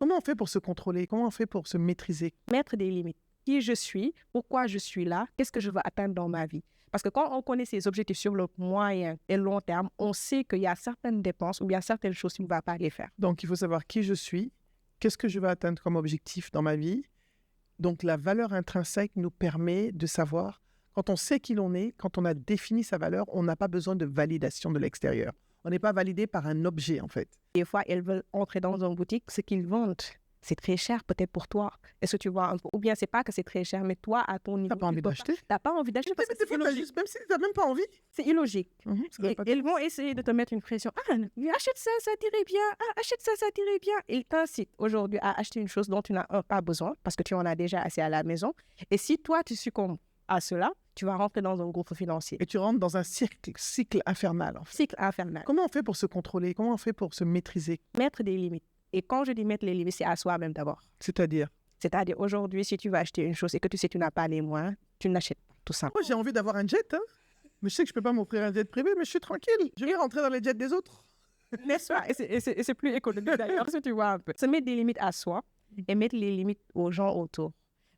Comment on fait pour se contrôler? Comment on fait pour se maîtriser? Mettre des limites. Qui je suis, pourquoi je suis là, qu'est-ce que je veux atteindre dans ma vie. Parce que quand on connaît ses objectifs sur le moyen et long terme, on sait qu'il y a certaines dépenses ou bien certaines choses qui ne va pas les faire. Donc, il faut savoir qui je suis, qu'est-ce que je veux atteindre comme objectif dans ma vie. Donc, la valeur intrinsèque nous permet de savoir, quand on sait qui l'on est, quand on a défini sa valeur, on n'a pas besoin de validation de l'extérieur. On n'est pas validé par un objet, en fait. Des fois, elles veulent entrer dans une boutique, ce qu'ils vendent, c'est très cher peut-être pour toi. Est-ce que tu vois un peu? Ou bien c'est pas que c'est très cher, mais toi, à ton niveau... T'as pas envie d'acheter? T'as pas envie d'acheter parce que c'est illogique. Même si tu n'as même pas envie. C'est illogique. Ça doit Et pas elles vont essayer de te mettre une pression. Ah, mais achète ça, ça t'irait bien. Ah, achète ça, ça t'irait bien. Ils t'incitent aujourd'hui à acheter une chose dont tu n'as pas besoin parce que tu en as déjà assez à la maison. Et si toi, tu succombes à cela, tu vas rentrer dans un gouffre financier. Et tu rentres dans un cycle infernal, en fait. Cycle infernal. Comment on fait pour se contrôler? Comment on fait pour se maîtriser? Mettre des limites. Et quand je dis mettre les limites, c'est à soi-même d'abord. C'est-à-dire? C'est-à-dire, aujourd'hui, si tu vas acheter une chose et que tu sais que tu n'as pas les moyens, tu n'achètes pas, tout simplement. Moi, j'ai envie d'avoir un jet, hein. Mais je sais que je ne peux pas m'offrir un jet privé, mais je suis tranquille. Je vais rentrer dans les jets des autres. N'est-ce pas? Et c'est plus économique d'ailleurs, si tu vois un peu. Se mettre des limites à soi et mettre les limites aux gens autour.